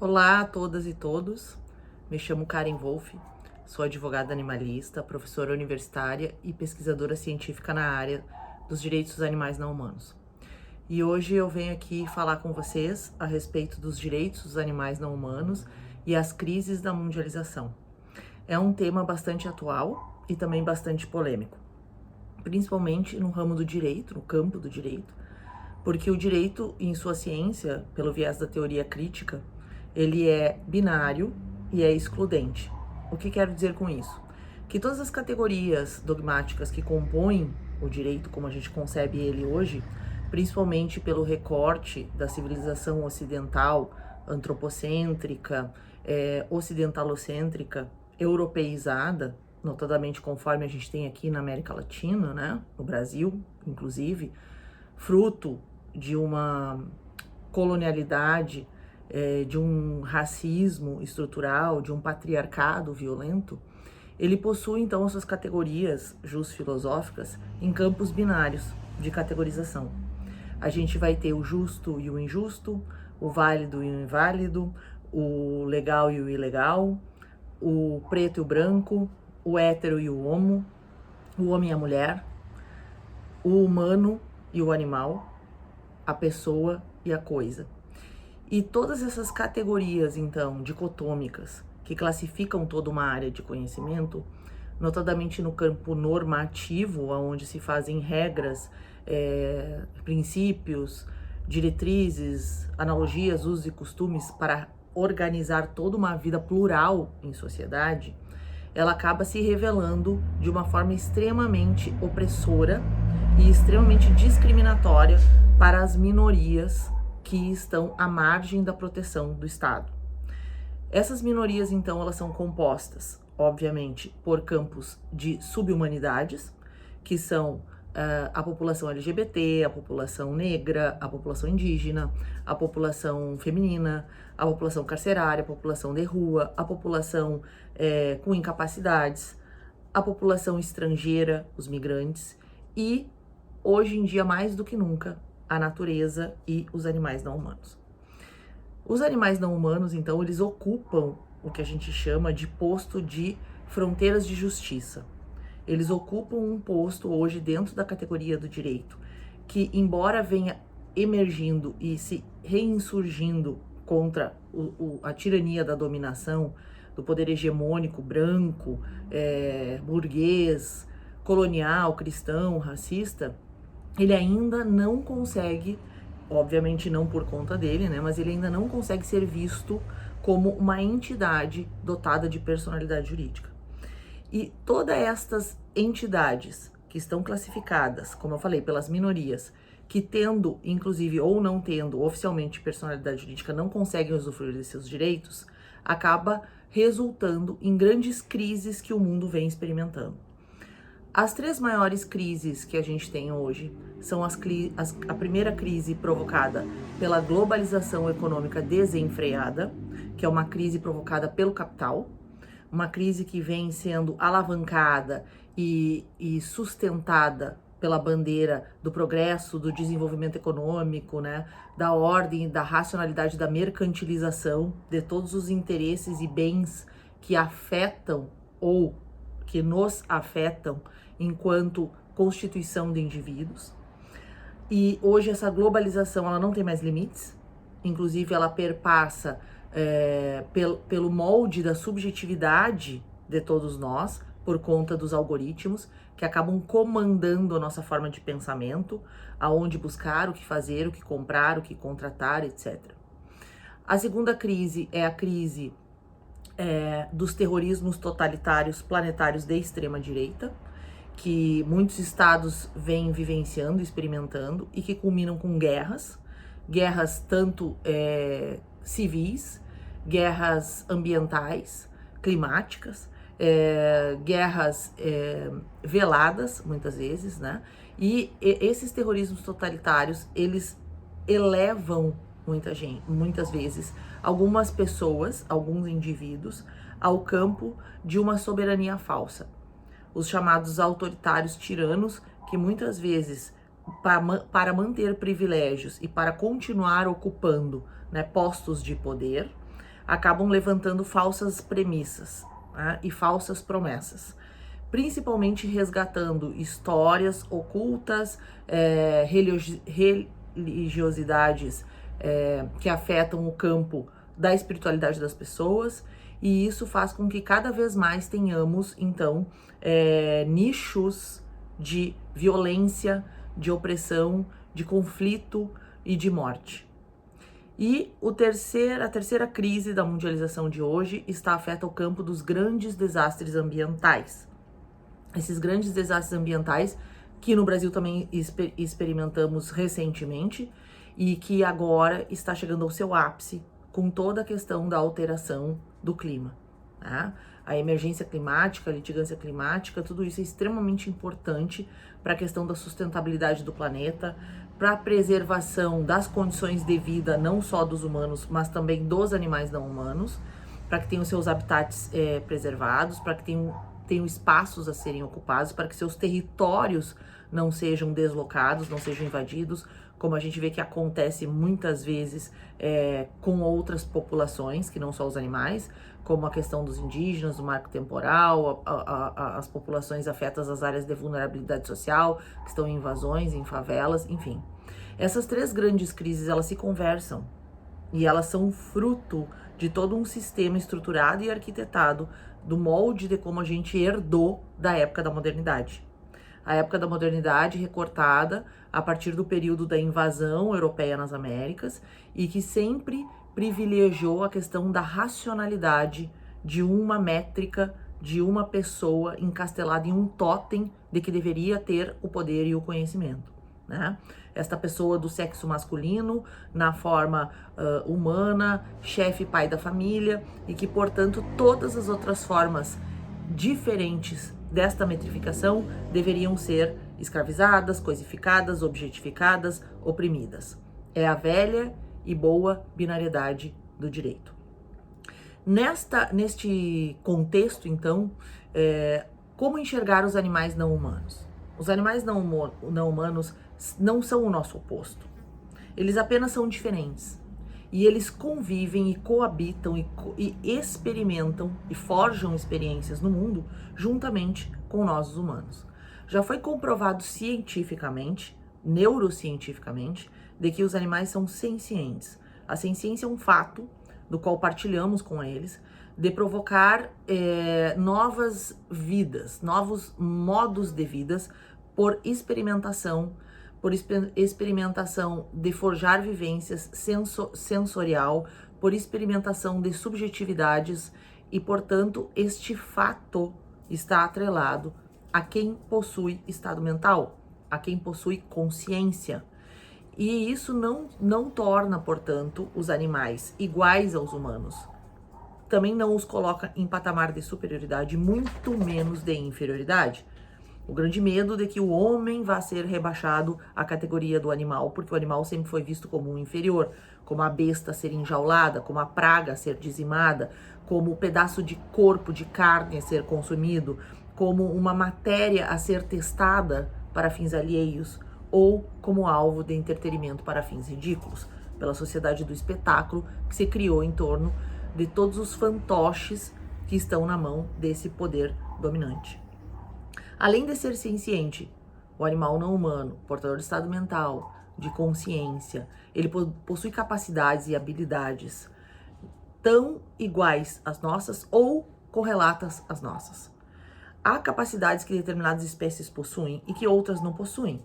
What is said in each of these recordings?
Olá a todas e todos, me chamo Karen Wolff, sou advogada animalista, professora universitária e pesquisadora científica na área dos direitos dos animais não humanos. E hoje eu venho aqui falar com vocês a respeito dos direitos dos animais não humanos e as crises da mundialização. É um tema bastante atual e também bastante polêmico, principalmente no ramo do direito, no campo do direito, porque o direito, em sua ciência, pelo viés da teoria crítica, ele é binário e é excludente. O que quero dizer com isso? Que todas as categorias dogmáticas que compõem o direito, como a gente concebe ele hoje, principalmente pelo recorte da civilização ocidental, antropocêntrica, ocidentalocêntrica, europeizada, notadamente conforme a gente tem aqui na América Latina, né, no Brasil, inclusive, fruto de uma colonialidade, de um racismo estrutural, de um patriarcado violento, ele possui então as suas categorias jus-filosóficas em campos binários de categorização. A gente vai ter o justo e o injusto, o válido e o inválido, o legal e o ilegal, o preto e o branco, o hétero e o homo, o homem e a mulher, o humano e o animal, a pessoa e a coisa. E todas essas categorias, então, dicotômicas, que classificam toda uma área de conhecimento, notadamente no campo normativo, onde se fazem regras, princípios, diretrizes, analogias, usos e costumes para organizar toda uma vida plural em sociedade, ela acaba se revelando de uma forma extremamente opressora e extremamente discriminatória para as minorias que estão à margem da proteção do Estado. Essas minorias, então, elas são compostas, obviamente, por campos de subhumanidades, que são a população LGBT, a população negra, a população indígena, a população feminina, a população carcerária, a população de rua, a população com incapacidades, a população estrangeira, os migrantes e, hoje em dia, mais do que nunca, a natureza e os animais não humanos. Os animais não humanos, então, eles ocupam o que a gente chama de posto de fronteiras de justiça. Eles ocupam um posto hoje dentro da categoria do direito, que embora venha emergindo e se reinsurgindo contra a tirania da dominação, do poder hegemônico, branco, burguês, colonial, cristão, racista, ele ainda não consegue, obviamente não por conta dele, né, mas ele ainda não consegue ser visto como uma entidade dotada de personalidade jurídica. E todas estas entidades que estão classificadas, como eu falei, pelas minorias, que tendo, inclusive, ou não tendo oficialmente personalidade jurídica, não conseguem usufruir de seus direitos, acaba resultando em grandes crises que o mundo vem experimentando. As três maiores crises que a gente tem hoje são a primeira crise provocada pela globalização econômica desenfreada, que é uma crise provocada pelo capital, uma crise que vem sendo alavancada e sustentada pela bandeira do progresso, do desenvolvimento econômico, né, da ordem, da racionalidade, da mercantilização de todos os interesses e bens que afetam ou que nos afetam enquanto constituição de indivíduos. E hoje essa globalização ela não tem mais limites, inclusive ela perpassa pelo molde da subjetividade de todos nós, por conta dos algoritmos que acabam comandando a nossa forma de pensamento, aonde buscar, o que fazer, o que comprar, o que contratar, etc. A segunda crise é a crise dos terrorismos totalitários planetários de extrema direita, que muitos estados vêm vivenciando, experimentando e que culminam com guerras tanto civis, guerras ambientais, climáticas, guerras veladas, muitas vezes, né? E esses terrorismos totalitários, eles elevam muitas vezes, algumas pessoas, alguns indivíduos, ao campo de uma soberania falsa. Os chamados autoritários tiranos, que muitas vezes, para manter privilégios e para continuar ocupando, né, postos de poder, acabam levantando falsas premissas, né, e falsas promessas, principalmente resgatando histórias ocultas, religiosidades que afetam o campo da espiritualidade das pessoas, e isso faz com que cada vez mais tenhamos, então, nichos de violência, de opressão, de conflito e de morte. E a terceira crise da mundialização de hoje afeta o campo dos grandes desastres ambientais. Esses grandes desastres ambientais que no Brasil também experimentamos recentemente e que agora está chegando ao seu ápice com toda a questão da alteração do clima, né? A emergência climática, a litigância climática, tudo isso é extremamente importante para a questão da sustentabilidade do planeta, para a preservação das condições de vida, não só dos humanos, mas também dos animais não humanos, para que tenham seus habitats preservados, para que tenham espaços a serem ocupados, para que seus territórios não sejam deslocados, não sejam invadidos, como a gente vê que acontece muitas vezes com outras populações, que não só os animais, como a questão dos indígenas, do marco temporal, as populações afetas às áreas de vulnerabilidade social, que estão em invasões, em favelas, enfim. Essas três grandes crises, elas se conversam e elas são fruto de todo um sistema estruturado e arquitetado do molde de como a gente herdou da época da modernidade. A época da modernidade recortada a partir do período da invasão europeia nas Américas e que sempre privilegiou a questão da racionalidade de uma métrica, de uma pessoa encastelada em um totem de que deveria ter o poder e o conhecimento, né? Esta pessoa do sexo masculino, na forma humana, chefe, pai da família, e que, portanto, todas as outras formas diferentes desta metrificação deveriam ser escravizadas, coisificadas, objetificadas, oprimidas. É a velha e boa binariedade do direito. Neste contexto, então, como enxergar os animais não humanos? Os animais não humanos não são o nosso oposto. Eles apenas são diferentes. E eles convivem e coabitam e experimentam e forjam experiências no mundo juntamente com nós, os humanos. Já foi comprovado cientificamente, neurocientificamente, de que os animais são sencientes. A senciência é um fato do qual partilhamos com eles, de provocar novas vidas, novos modos de vidas por experimentação de forjar vivências sensorial, por experimentação de subjetividades e, portanto, este fato está atrelado a quem possui estado mental, a quem possui consciência. E isso não torna, portanto, os animais iguais aos humanos. Também não os coloca em patamar de superioridade, muito menos de inferioridade. O grande medo de que o homem vá ser rebaixado à categoria do animal, porque o animal sempre foi visto como um inferior, como a besta a ser enjaulada, como a praga a ser dizimada, como o pedaço de corpo, de carne a ser consumido, como uma matéria a ser testada para fins alheios, ou como alvo de entretenimento para fins ridículos, pela sociedade do espetáculo que se criou em torno de todos os fantoches que estão na mão desse poder dominante. Além de ser senciente, o animal não humano, portador de estado mental, de consciência, ele possui capacidades e habilidades tão iguais às nossas ou correlatas às nossas. Há capacidades que determinadas espécies possuem e que outras não possuem.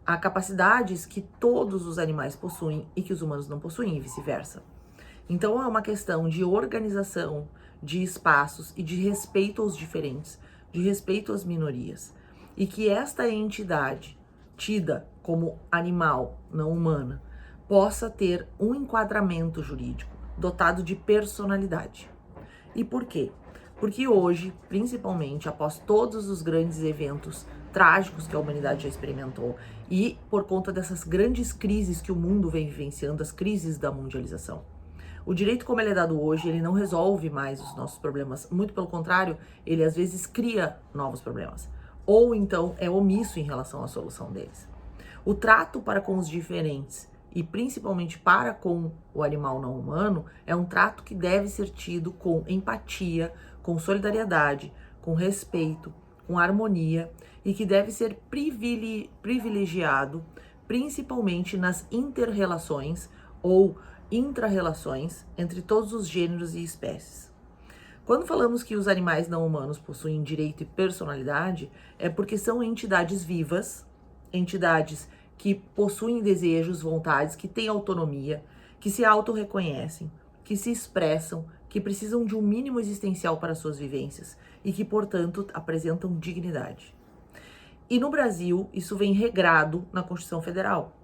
Há capacidades que todos os animais possuem e que os humanos não possuem e vice-versa. Então é uma questão de organização, de espaços e de respeito aos diferentes, de respeito às minorias, e que esta entidade, tida como animal não humana, possa ter um enquadramento jurídico dotado de personalidade. E por quê? Porque hoje, principalmente após todos os grandes eventos trágicos que a humanidade já experimentou e por conta dessas grandes crises que o mundo vem vivenciando, as crises da mundialização, o direito como ele é dado hoje, ele não resolve mais os nossos problemas, muito pelo contrário, ele às vezes cria novos problemas, ou então é omisso em relação à solução deles. O trato para com os diferentes e principalmente para com o animal não humano, é um trato que deve ser tido com empatia, com solidariedade, com respeito, com harmonia e que deve ser privilegiado principalmente nas inter-relações ou intra-relações entre todos os gêneros e espécies. Quando falamos que os animais não humanos possuem direito e personalidade, é porque são entidades vivas, entidades que possuem desejos, vontades, que têm autonomia, que se autorreconhecem, que se expressam, que precisam de um mínimo existencial para suas vivências e que, portanto, apresentam dignidade. E no Brasil, isso vem regrado na Constituição Federal.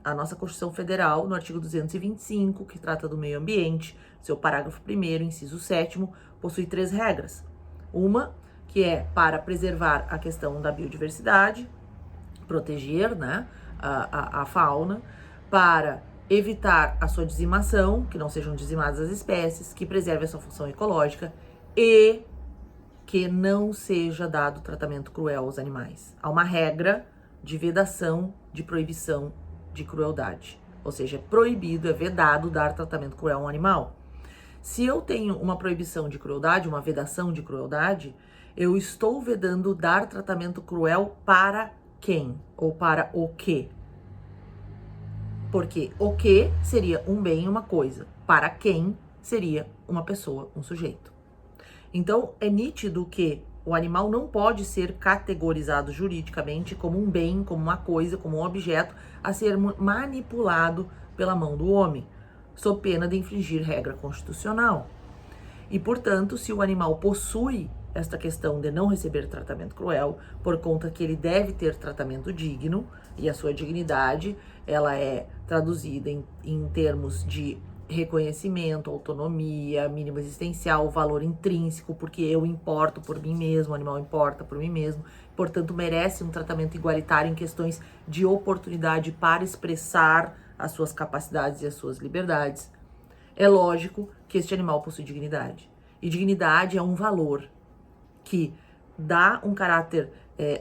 A nossa Constituição Federal, no artigo 225, que trata do meio ambiente, seu parágrafo 1º, inciso 7º, possui 3 regras. Uma, que é para preservar a questão da biodiversidade, proteger, né, a fauna, para evitar a sua dizimação, que não sejam dizimadas as espécies, que preserve a sua função ecológica e que não seja dado tratamento cruel aos animais. Há uma regra de vedação, de proibição de crueldade. Ou seja, é proibido, é vedado dar tratamento cruel a um animal. Se eu tenho uma proibição de crueldade, uma vedação de crueldade, eu estou vedando dar tratamento cruel para quem? Ou para o quê? Porque o que seria um bem, uma coisa. Para quem seria uma pessoa, um sujeito. Então, é nítido que o animal não pode ser categorizado juridicamente como um bem, como uma coisa, como um objeto a ser manipulado pela mão do homem, sob pena de infringir regra constitucional. E, portanto, se o animal possui esta questão de não receber tratamento cruel, por conta que ele deve ter tratamento digno, e a sua dignidade, ela é traduzida em termos de reconhecimento, autonomia, mínimo existencial, valor intrínseco, porque eu importo por mim mesmo, o animal importa por mim mesmo, portanto merece um tratamento igualitário em questões de oportunidade para expressar as suas capacidades e as suas liberdades. É lógico que este animal possui dignidade. E dignidade é um valor que dá um caráter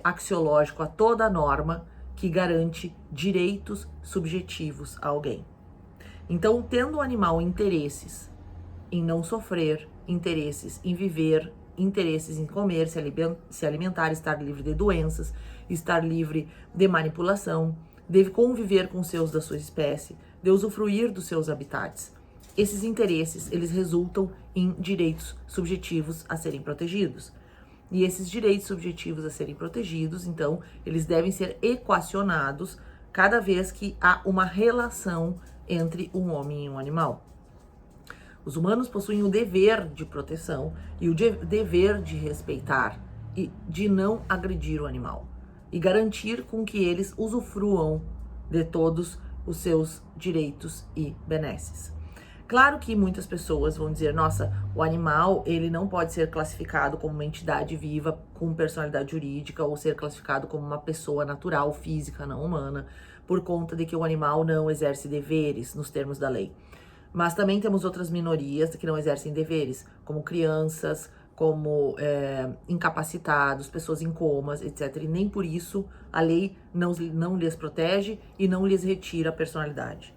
axiológico a toda norma que garante direitos subjetivos a alguém. Então, tendo o animal interesses em não sofrer, interesses em viver, interesses em comer, se alimentar, estar livre de doenças, estar livre de manipulação, deve conviver com os seus da sua espécie, de usufruir dos seus habitats. Esses interesses, eles resultam em direitos subjetivos a serem protegidos. E esses direitos subjetivos a serem protegidos, então, eles devem ser equacionados cada vez que há uma relação entre um homem e um animal. Os humanos possuem o dever de proteção e o dever de respeitar e de não agredir o animal e garantir com que eles usufruam de todos os seus direitos e benesses. Claro que muitas pessoas vão dizer, nossa, o animal, ele não pode ser classificado como uma entidade viva com personalidade jurídica ou ser classificado como uma pessoa natural, física, não humana, por conta de que o animal não exerce deveres nos termos da lei. Mas também temos outras minorias que não exercem deveres, como crianças, como incapacitados, pessoas em comas, etc. E nem por isso a lei não lhes protege e não lhes retira a personalidade.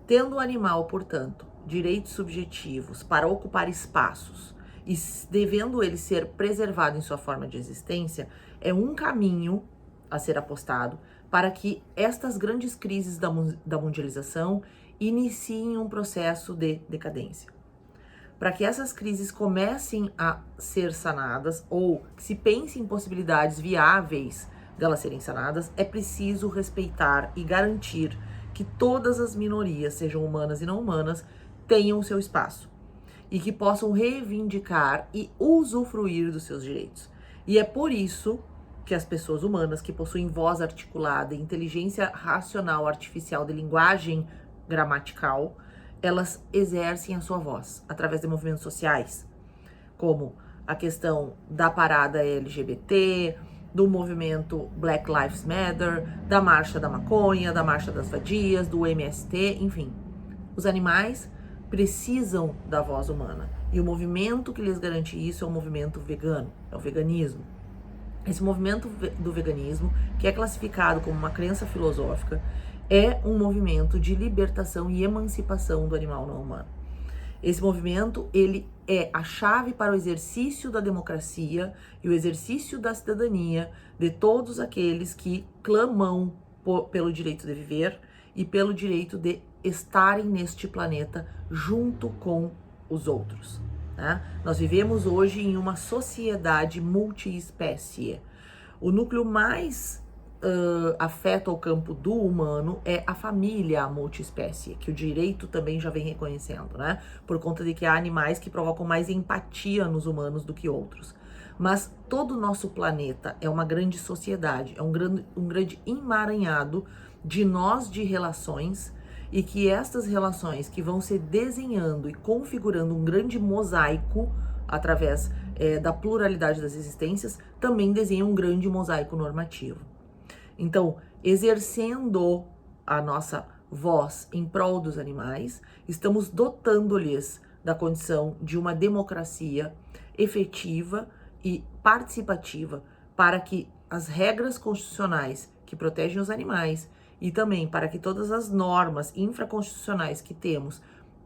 Tendo o animal, portanto, direitos subjetivos para ocupar espaços e devendo ele ser preservado em sua forma de existência, é um caminho a ser apostado para que estas grandes crises da mundialização iniciem um processo de decadência. Para que essas crises comecem a ser sanadas ou que se pense em possibilidades viáveis delas serem sanadas, é preciso respeitar e garantir que todas as minorias, sejam humanas e não humanas, tenham o seu espaço e que possam reivindicar e usufruir dos seus direitos. E é por isso que as pessoas humanas que possuem voz articulada, inteligência racional artificial de linguagem gramatical, elas exercem a sua voz através de movimentos sociais, como a questão da parada LGBT, do movimento Black Lives Matter, da marcha da maconha, da marcha das vadias, do MST, enfim. Os animais precisam da voz humana e o movimento que lhes garante isso é o movimento vegano, é o veganismo. Esse movimento do veganismo, que é classificado como uma crença filosófica, é um movimento de libertação e emancipação do animal não humano. Esse movimento, ele é a chave para o exercício da democracia e o exercício da cidadania de todos aqueles que clamam pelo direito de viver e pelo direito de estarem neste planeta junto com os outros, né? Nós vivemos hoje em uma sociedade multiespécie. O núcleo mais afeta o campo do humano é a família multiespécie, que o direito também já vem reconhecendo, né? Por conta de que há animais que provocam mais empatia nos humanos do que outros. Mas todo o nosso planeta é uma grande sociedade, é um grande emaranhado de nós de relações, e que estas relações que vão se desenhando e configurando um grande mosaico através da pluralidade das existências, também desenham um grande mosaico normativo. Então, exercendo a nossa voz em prol dos animais, estamos dotando-lhes da condição de uma democracia efetiva e participativa para que as regras constitucionais que protegem os animais e também para que todas as normas infraconstitucionais que temos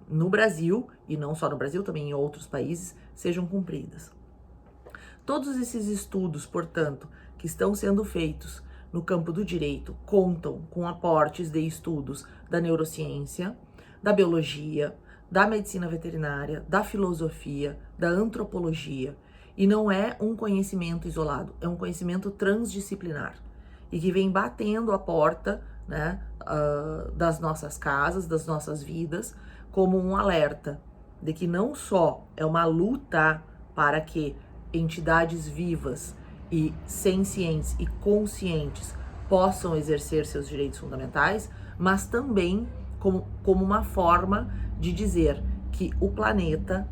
no Brasil, e não só no Brasil, também em outros países, sejam cumpridas. Todos esses estudos, portanto, que estão sendo feitos no campo do direito, contam com aportes de estudos da neurociência, da biologia, da medicina veterinária, da filosofia, da antropologia, e não é um conhecimento isolado, é um conhecimento transdisciplinar, e que vem batendo a porta, né, das nossas casas, das nossas vidas, como um alerta de que não só é uma luta para que entidades vivas e sencientes e conscientes possam exercer seus direitos fundamentais, mas também como uma forma de dizer que o planeta,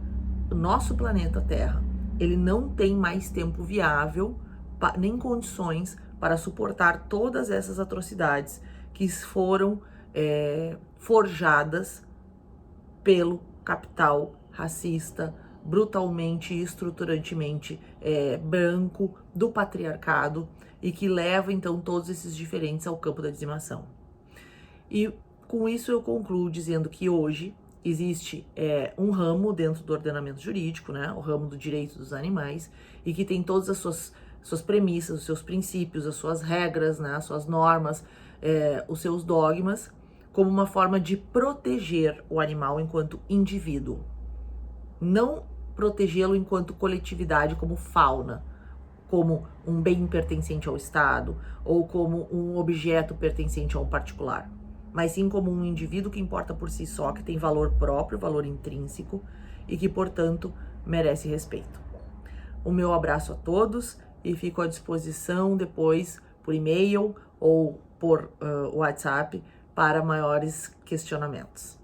nosso planeta Terra, ele não tem mais tempo viável, nem condições para suportar todas essas atrocidades que foram forjadas pelo capital racista, brutalmente e estruturantemente branco do patriarcado, e que leva então todos esses diferentes ao campo da dizimação. E com isso eu concluo dizendo que hoje existe um ramo dentro do ordenamento jurídico, né, o ramo do direito dos animais, e que tem todas as suas premissas, os seus princípios, as suas regras, né, as suas normas, os seus dogmas, como uma forma de proteger o animal enquanto indivíduo. Não protegê-lo enquanto coletividade, como fauna, como um bem pertencente ao Estado, ou como um objeto pertencente a um particular, mas sim como um indivíduo que importa por si só, que tem valor próprio, valor intrínseco, e que, portanto, merece respeito. O meu abraço a todos, e fico à disposição depois por e-mail ou por WhatsApp para maiores questionamentos.